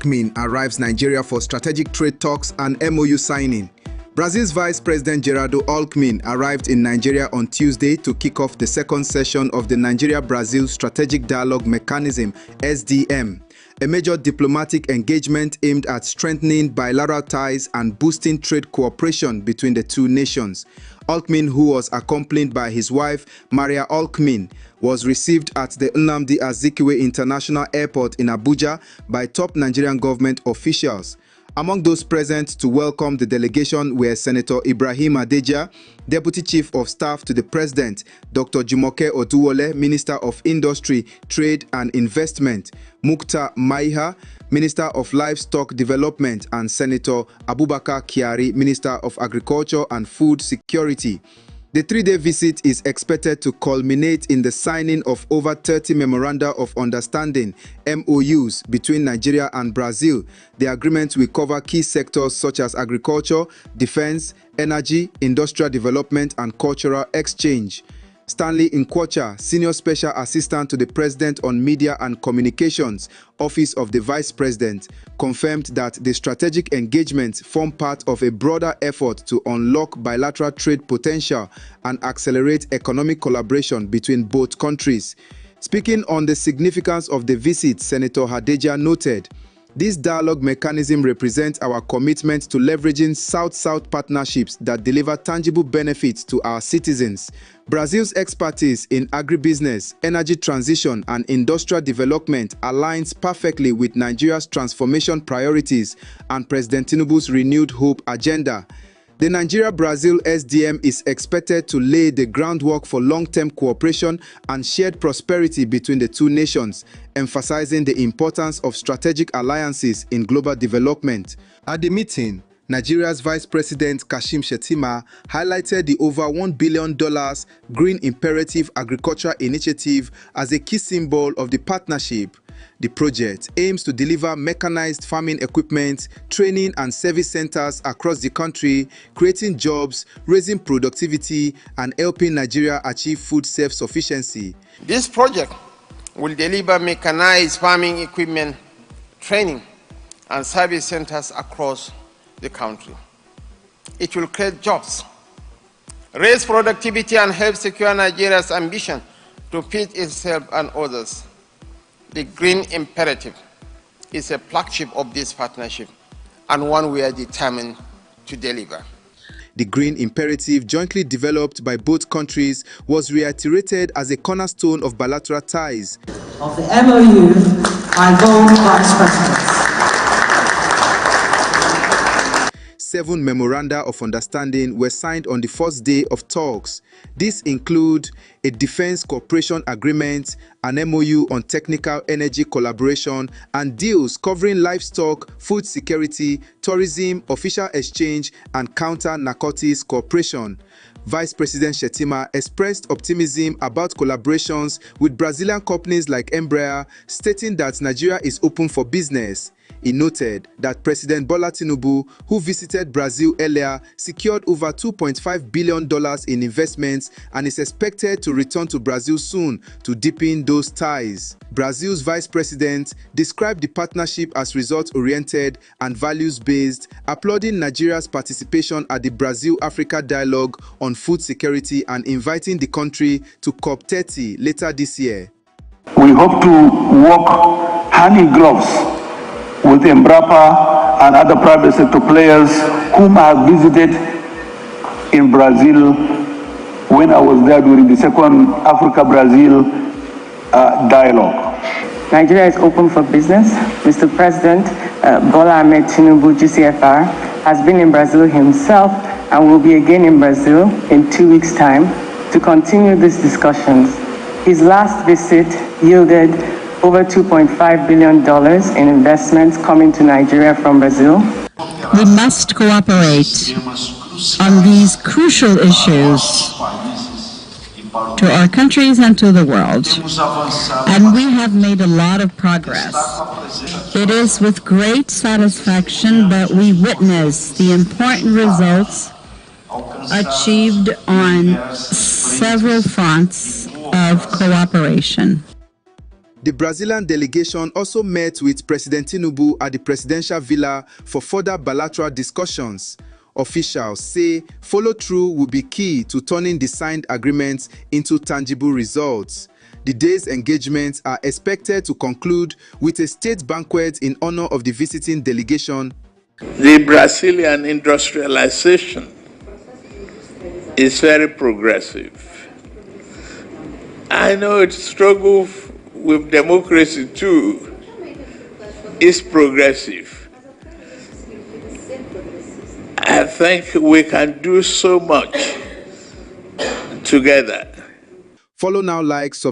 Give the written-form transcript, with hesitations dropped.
Alckmin arrives Nigeria for strategic trade talks and MoU signing. Brazil's Vice President Geraldo Alckmin arrived in Nigeria on Tuesday to kick off the second session of the Nigeria-Brazil Strategic Dialogue Mechanism (SDM), a major diplomatic engagement aimed at strengthening bilateral ties and boosting trade cooperation between the two nations. Alckmin, who was accompanied by his wife, Maria Alckmin, was received at the Nnamdi Azikiwe International Airport in Abuja by top Nigerian government officials. Among those present to welcome the delegation were Senator Ibrahim Adeja, Deputy Chief of Staff to the President, Dr. Jumoke Oduwole, Minister of Industry, Trade and Investment, Mukta Maiha, Minister of Livestock Development, and Senator Abubakar Kyari, Minister of Agriculture and Food Security. The three-day visit is expected to culminate in the signing of over 30 Memoranda of Understanding (MoUs) between Nigeria and Brazil. The agreement will cover key sectors such as agriculture, defense, energy, industrial development, and cultural exchange. Stanley Nkwocha, Senior Special Assistant to the President on Media and Communications, Office of the Vice President, confirmed that the strategic engagements form part of a broader effort to unlock bilateral trade potential and accelerate economic collaboration between both countries. Speaking on the significance of the visit, Senator Adeja noted, "This dialogue mechanism represents our commitment to leveraging South-South partnerships that deliver tangible benefits to our citizens. Brazil's expertise in agribusiness, energy transition, and industrial development aligns perfectly with Nigeria's transformation priorities and President Tinubu's renewed hope agenda." The Nigeria-Brazil SDM is expected to lay the groundwork for long-term cooperation and shared prosperity between the two nations, emphasizing the importance of strategic alliances in global development. At the meeting, Nigeria's Vice President Kashim Shettima highlighted the over $1 billion Green Imperative Agriculture Initiative as a key symbol of the partnership. The project aims to deliver mechanized farming equipment, training and service centers across the country, creating jobs, raising productivity, and helping Nigeria achieve food self-sufficiency. This project will deliver mechanized farming equipment, training, and service centers across the country. It will create jobs, raise productivity, and help secure Nigeria's ambition to feed itself and others. The Green Imperative is a flagship of this partnership and one we are determined to deliver. The Green Imperative, jointly developed by both countries, was reiterated as a cornerstone of bilateral ties. Of the MoU, I vote Vice President. 7 Memoranda of Understanding were signed on the first day of talks. These include a defense cooperation agreement, an MoU on technical energy collaboration, and deals covering livestock, food security, tourism, official exchange, and counter-narcotics cooperation. Vice President Shettima expressed optimism about collaborations with Brazilian companies like Embraer, stating that Nigeria is open for business. He noted that President Bola Tinubu, who visited Brazil earlier, secured over $2.5 billion in investments and is expected to return to Brazil soon to deepen those ties. Brazil's Vice President described the partnership as results-oriented and values-based, applauding Nigeria's participation at the Brazil-Africa Dialogue on Food Security and inviting the country to COP30 later this year. We hope to work hand in gloves with Embrapa and other private sector players whom I have visited in Brazil when I was there during the second Africa-Brazil dialogue. Nigeria is open for business. Mr. President Bola Ahmed Tinubu, GCFR, has been in Brazil himself and will be again in Brazil in 2 weeks' time to continue these discussions. His last visit yielded over $2.5 billion in investments coming to Nigeria from Brazil. We must cooperate on these crucial issues to our countries and to the world. And we have made a lot of progress. It is with great satisfaction that we witness the important results achieved on several fronts of cooperation. The Brazilian delegation also met with President Tinubu at the presidential villa for further bilateral discussions. Officials say follow-through will be key to turning the signed agreements into tangible results. The day's engagements are expected to conclude with a state banquet in honor of the visiting delegation. The Brazilian industrialization is very progressive. I know it struggles with democracy too. It's progressive. I think we can do so much together. Follow now, like, subscribe.